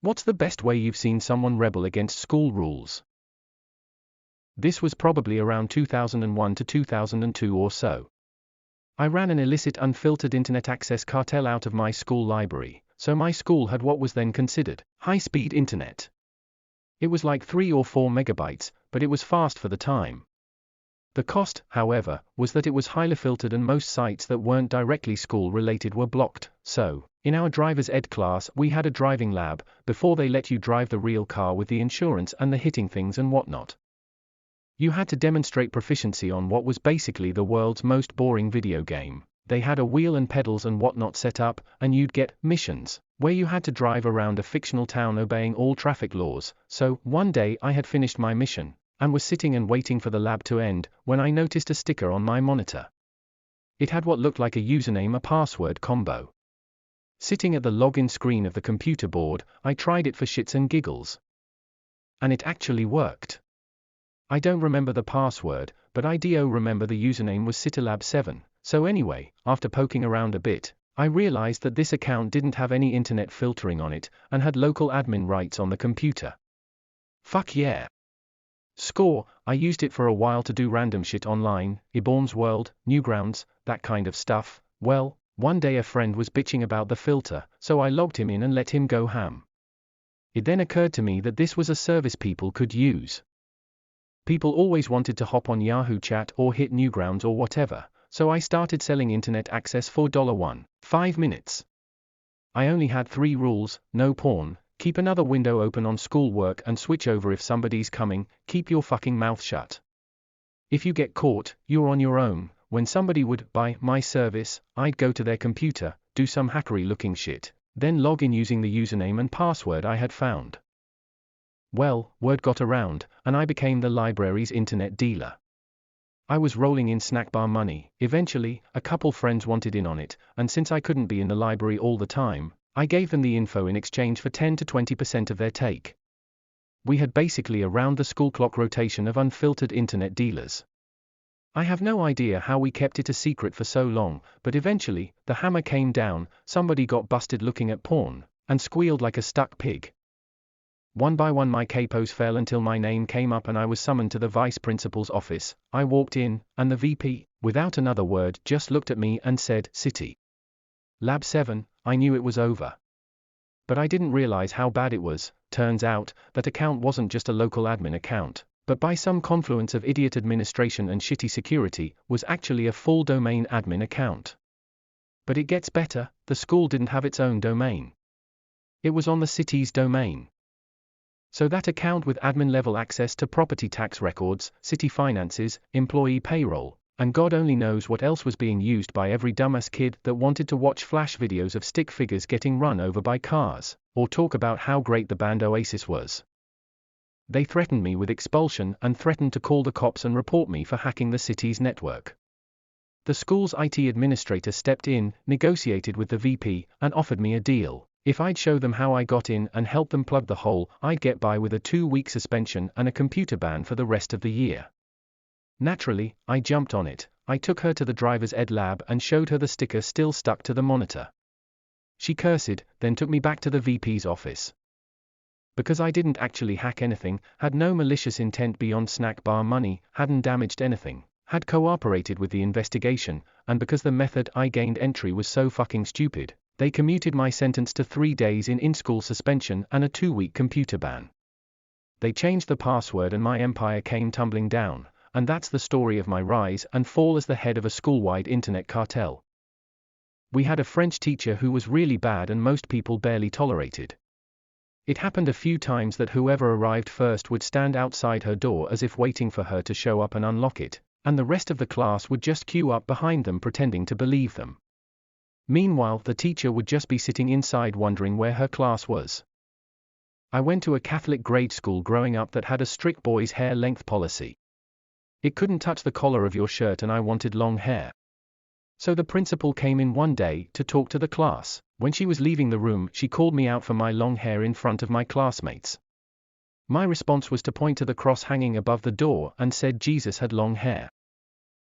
What's the best way you've seen someone rebel against school rules? This was probably around 2001 to 2002 or so. I ran an illicit unfiltered internet access cartel out of my school library, so my school had what was then considered high-speed internet. It was like 3 or 4 megabytes, but it was fast for the time. The cost, however, was that it was highly filtered and most sites that weren't directly school-related were blocked, so, in our driver's ed class we had a driving lab, before they let you drive the real car with the insurance and the hitting things and whatnot. You had to demonstrate proficiency on what was basically the world's most boring video game. They had a wheel and pedals and whatnot set up, and you'd get missions, where you had to drive around a fictional town obeying all traffic laws. So, one day I had finished my mission, and was sitting and waiting for the lab to end, when I noticed a sticker on my monitor. It had what looked like a username-a-password combo. Sitting at the login screen of the computer board, I tried it for shits and giggles. And it actually worked. I don't remember the password, but I do remember the username was CityLab7, so anyway, after poking around a bit, I realized that this account didn't have any internet filtering on it, and had local admin rights on the computer. Fuck yeah. Score, I used it for a while to do random shit online, Eborn's World, Newgrounds, that kind of stuff. Well, one day a friend was bitching about the filter, so I logged him in and let him go ham. It then occurred to me that this was a service people could use. People always wanted to hop on Yahoo Chat or hit Newgrounds or whatever, so I started selling internet access for $1.5 minutes. I only had 3 rules: no porn, keep another window open on schoolwork and switch over if somebody's coming, keep your fucking mouth shut. If you get caught, you're on your own. When somebody would buy my service, I'd go to their computer, do some hackery-looking shit, then log in using the username and password I had found. Well, word got around, and I became the library's internet dealer. I was rolling in snack bar money. Eventually, a couple friends wanted in on it, and since I couldn't be in the library all the time, I gave them the info in exchange for 10 to 20% of their take. We had basically a round-the-school clock rotation of unfiltered internet dealers. I have no idea how we kept it a secret for so long, but eventually, the hammer came down, somebody got busted looking at porn, and squealed like a stuck pig. One by one my capos fell until my name came up and I was summoned to the vice principal's office. I walked in, and the VP, without another word, just looked at me and said, "City. Lab 7, I knew it was over. But I didn't realize how bad it was. Turns out, that account wasn't just a local admin account, but by some confluence of idiot administration and shitty security, was actually a full domain admin account. But it gets better, the school didn't have its own domain. It was on the city's domain. So that account with admin-level access to property tax records, city finances, employee payroll, and God only knows what else was being used by every dumbass kid that wanted to watch flash videos of stick figures getting run over by cars, or talk about how great the band Oasis was. They threatened me with expulsion and threatened to call the cops and report me for hacking the city's network. The school's IT administrator stepped in, negotiated with the VP, and offered me a deal. If I'd show them how I got in and help them plug the hole, I'd get by with a 2-week suspension and a computer ban for the rest of the year. Naturally, I jumped on it. I took her to the driver's ed lab and showed her the sticker still stuck to the monitor. She cursed, then took me back to the VP's office. Because I didn't actually hack anything, had no malicious intent beyond snack bar money, hadn't damaged anything, had cooperated with the investigation, and because the method I gained entry was so fucking stupid, they commuted my sentence to 3 days in-school suspension and a 2-week computer ban. They changed the password and my empire came tumbling down, and that's the story of my rise and fall as the head of a school-wide internet cartel. We had a French teacher who was really bad and most people barely tolerated. It happened a few times that whoever arrived first would stand outside her door as if waiting for her to show up and unlock it, and the rest of the class would just queue up behind them pretending to believe them. Meanwhile, the teacher would just be sitting inside wondering where her class was. I went to a Catholic grade school growing up that had a strict boys' hair length policy. It couldn't touch the collar of your shirt and I wanted long hair. So the principal came in one day to talk to the class. When she was leaving the room, she called me out for my long hair in front of my classmates. My response was to point to the cross hanging above the door and said Jesus had long hair.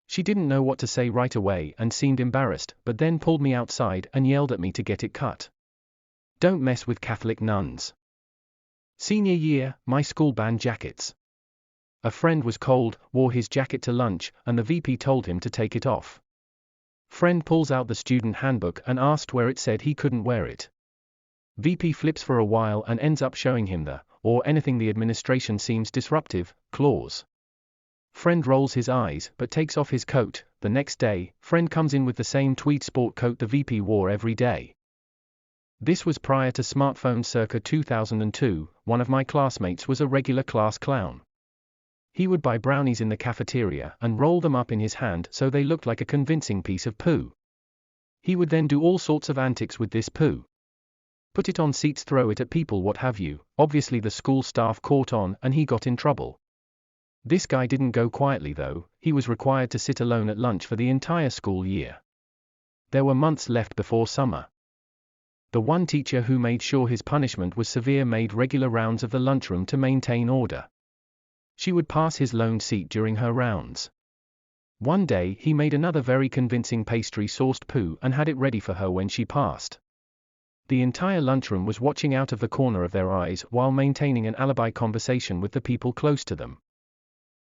She didn't know what to say right away and seemed embarrassed, but then pulled me outside and yelled at me to get it cut. Don't mess with Catholic nuns. Senior year, my school banned jackets. A friend was cold, wore his jacket to lunch, and the VP told him to take it off. Friend pulls out the student handbook and asked where it said he couldn't wear it. VP flips for a while and ends up showing him the, or anything the administration seems disruptive, clause. Friend rolls his eyes but takes off his coat. The next day, friend comes in with the same tweed sport coat the VP wore every day. This was prior to smartphones circa 2002. One of my classmates was a regular class clown. He would buy brownies in the cafeteria and roll them up in his hand so they looked like a convincing piece of poo. He would then do all sorts of antics with this poo. Put it on seats, throw it at people, what have you. Obviously the school staff caught on and he got in trouble. This guy didn't go quietly though, he was required to sit alone at lunch for the entire school year. There were months left before summer. The one teacher who made sure his punishment was severe made regular rounds of the lunchroom to maintain order. She would pass his lone seat during her rounds. One day he made another very convincing pastry-sauced poo and had it ready for her when she passed. The entire lunchroom was watching out of the corner of their eyes while maintaining an alibi conversation with the people close to them.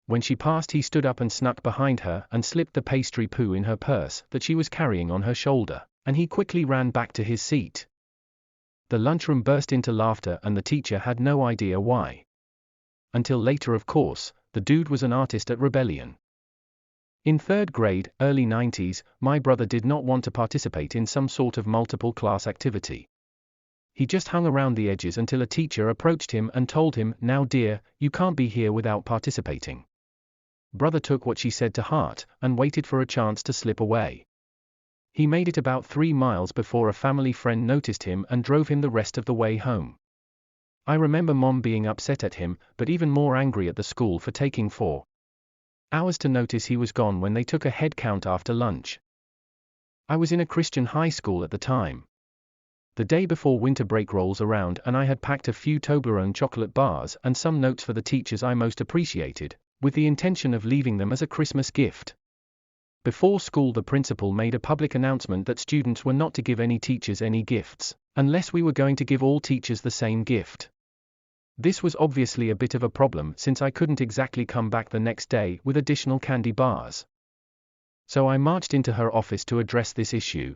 When she passed, he stood up and snuck behind her and slipped the pastry poo in her purse that she was carrying on her shoulder, and he quickly ran back to his seat. The lunchroom burst into laughter and the teacher had no idea why. Until later, of course, the dude was an artist at rebellion. In third grade, early 90s, my brother did not want to participate in some sort of multiple class activity. He just hung around the edges until a teacher approached him and told him, "Now dear, you can't be here without participating." Brother took what she said to heart and waited for a chance to slip away. He made it about 3 miles before a family friend noticed him and drove him the rest of the way home. I remember Mom being upset at him, but even more angry at the school for taking 4 hours to notice he was gone when they took a head count after lunch. I was in a Christian high school at the time. The day before winter break rolls around and I had packed a few Toblerone chocolate bars and some notes for the teachers I most appreciated, with the intention of leaving them as a Christmas gift. Before school, the principal made a public announcement that students were not to give any teachers any gifts, unless we were going to give all teachers the same gift. This was obviously a bit of a problem since I couldn't exactly come back the next day with additional candy bars. So I marched into her office to address this issue.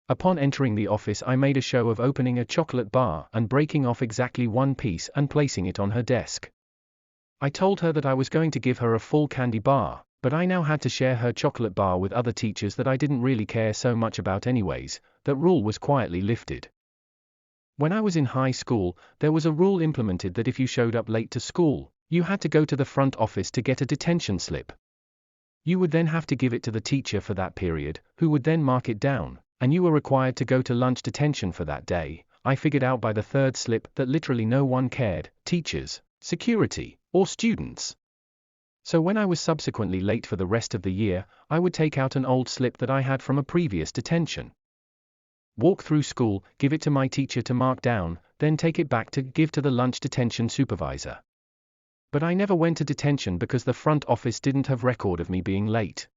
Upon entering the office, I made a show of opening a chocolate bar and breaking off exactly one piece and placing it on her desk. I told her that I was going to give her a full candy bar, but I now had to share her chocolate bar with other teachers that I didn't really care so much about anyways. That rule was quietly lifted. When I was in high school, there was a rule implemented that if you showed up late to school, you had to go to the front office to get a detention slip. You would then have to give it to the teacher for that period, who would then mark it down, and you were required to go to lunch detention for that day. I figured out by the third slip that literally no one cared, teachers, security, or students. So when I was subsequently late for the rest of the year, I would take out an old slip that I had from a previous detention. Walk through school, give it to my teacher to mark down, then take it back to give to the lunch detention supervisor. But I never went to detention because the front office didn't have record of me being late.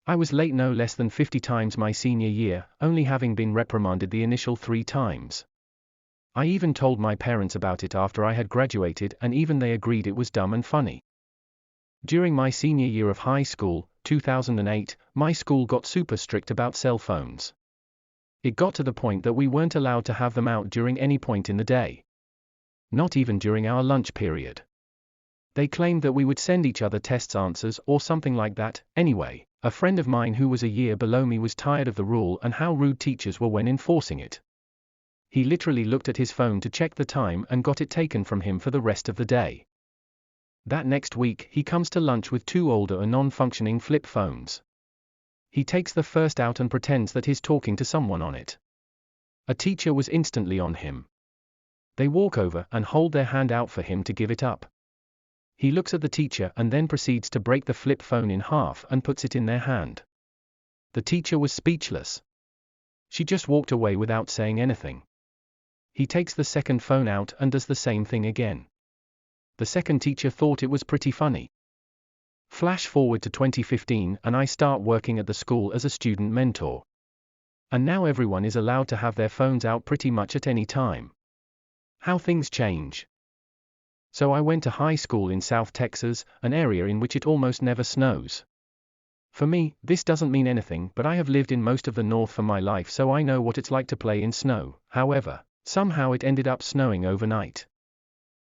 I was late no less than 50 times my senior year, only having been reprimanded the initial 3 times. I even told my parents about it after I had graduated, and even they agreed it was dumb and funny. During my senior year of high school, 2008, my school got super strict about cell phones. It got to the point that we weren't allowed to have them out during any point in the day. Not even during our lunch period. They claimed that we would send each other test answers or something like that. Anyway, a friend of mine who was a year below me was tired of the rule and how rude teachers were when enforcing it. He literally looked at his phone to check the time and got it taken from him for the rest of the day. That next week, he comes to lunch with 2 older and non-functioning flip phones. He takes the first out and pretends that he's talking to someone on it. A teacher was instantly on him. They walk over and hold their hand out for him to give it up. He looks at the teacher and then proceeds to break the flip phone in half and puts it in their hand. The teacher was speechless. She just walked away without saying anything. He takes the second phone out and does the same thing again. The second teacher thought it was pretty funny. Flash forward to 2015 and I start working at the school as a student mentor. And now everyone is allowed to have their phones out pretty much at any time. How things change. So I went to high school in South Texas, an area in which it almost never snows. For me, this doesn't mean anything, but I have lived in most of the North for my life, so I know what it's like to play in snow. However, somehow it ended up snowing overnight.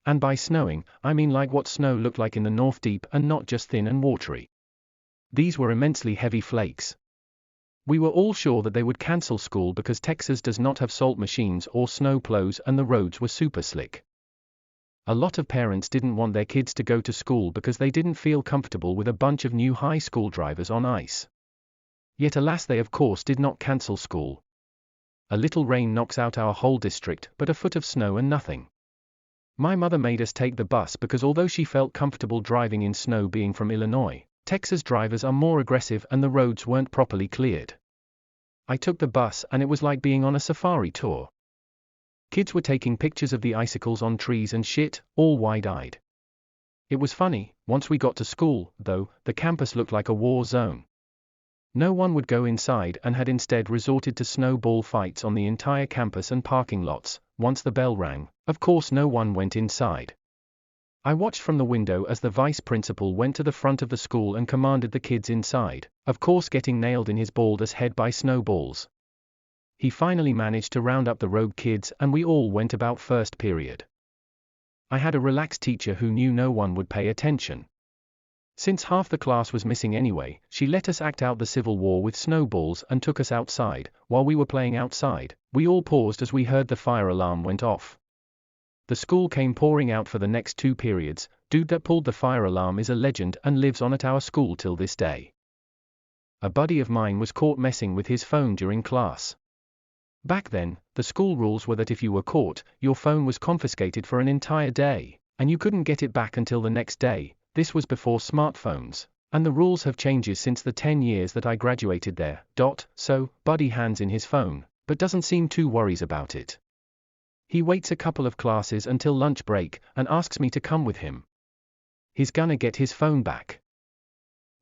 And by snowing, I mean like what snow looked like in the North, deep and not just thin and watery. These were immensely heavy flakes. We were all sure that they would cancel school because Texas does not have salt machines or snow plows and the roads were super slick. A lot of parents didn't want their kids to go to school because they didn't feel comfortable with a bunch of new high school drivers on ice. Yet alas, they of course did not cancel school. A little rain knocks out our whole district, but a foot of snow and nothing. My mother made us take the bus because although she felt comfortable driving in snow, being from Illinois, Texas drivers are more aggressive and the roads weren't properly cleared. I took the bus and it was like being on a safari tour. Kids were taking pictures of the icicles on trees and shit, all wide-eyed. It was funny, once we got to school, though, the campus looked like a war zone. No one would go inside and had instead resorted to snowball fights on the entire campus and parking lots. Once the bell rang, of course no one went inside. I watched from the window as the vice principal went to the front of the school and commanded the kids inside, of course getting nailed in his bald head by snowballs. He finally managed to round up the rogue kids and we all went about first period. I had a relaxed teacher who knew no one would pay attention. Since half the class was missing anyway, she let us act out the Civil War with snowballs and took us outside. While we were playing outside, we all paused as we heard the fire alarm went off. The school came pouring out for the next 2 periods. Dude that pulled the fire alarm is a legend and lives on at our school till this day. A buddy of mine was caught messing with his phone during class. Back then, the school rules were that if you were caught, your phone was confiscated for an entire day, and you couldn't get it back until the next day. This was before smartphones, and the rules have changed since the 10 years that I graduated there. So, buddy hands in his phone, but doesn't seem too worried about it. He waits a couple of classes until lunch break, and asks me to come with him. He's gonna get his phone back.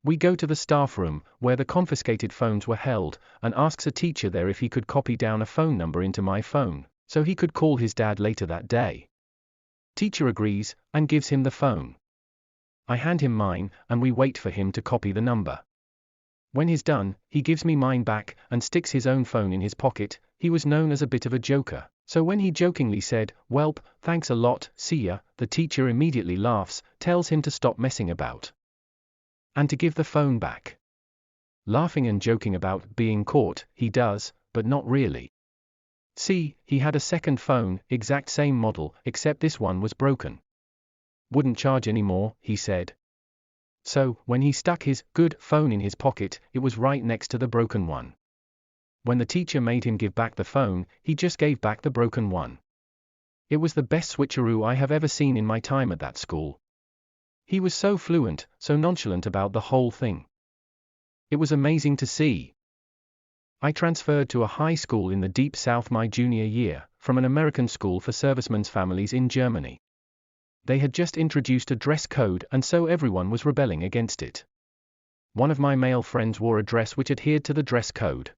We go to the staff room, where the confiscated phones were held, and asks a teacher there if he could copy down a phone number into my phone, so he could call his dad later that day. Teacher agrees, and gives him the phone. I hand him mine, and we wait for him to copy the number. When he's done, he gives me mine back, and sticks his own phone in his pocket. He was known as a bit of a joker, so when he jokingly said, "Welp, thanks a lot, see ya," the teacher immediately laughs, tells him to stop messing about, and to give the phone back. Laughing and joking about being caught, he does, but not really. See, he had a second phone, exact same model, except this one was broken. Wouldn't charge anymore, he said. So, when he stuck his good phone in his pocket, it was right next to the broken one. When the teacher made him give back the phone, he just gave back the broken one. It was the best switcheroo I have ever seen in my time at that school. He was so fluent, so nonchalant about the whole thing. It was amazing to see. I transferred to a high school in the Deep South my junior year, from an American school for servicemen's families in Germany. They had just introduced a dress code and so everyone was rebelling against it. One of my male friends wore a dress which adhered to the dress code.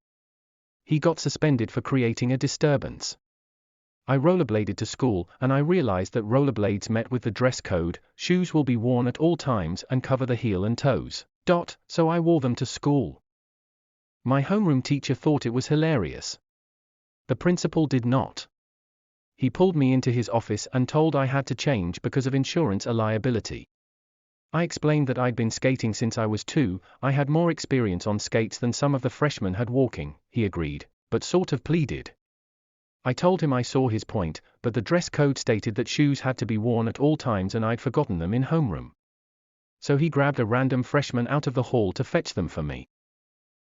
He got suspended for creating a disturbance. I rollerbladed to school and I realized that rollerblades met with the dress code. Shoes will be worn at all times and cover the heel and toes. So I wore them to school. My homeroom teacher thought it was hilarious. The principal did not. He pulled me into his office and told I had to change because of insurance liability. I explained that I'd been skating since I was 2, I had more experience on skates than some of the freshmen had walking. He agreed, but sort of pleaded. I told him I saw his point, but the dress code stated that shoes had to be worn at all times and I'd forgotten them in homeroom. So he grabbed a random freshman out of the hall to fetch them for me.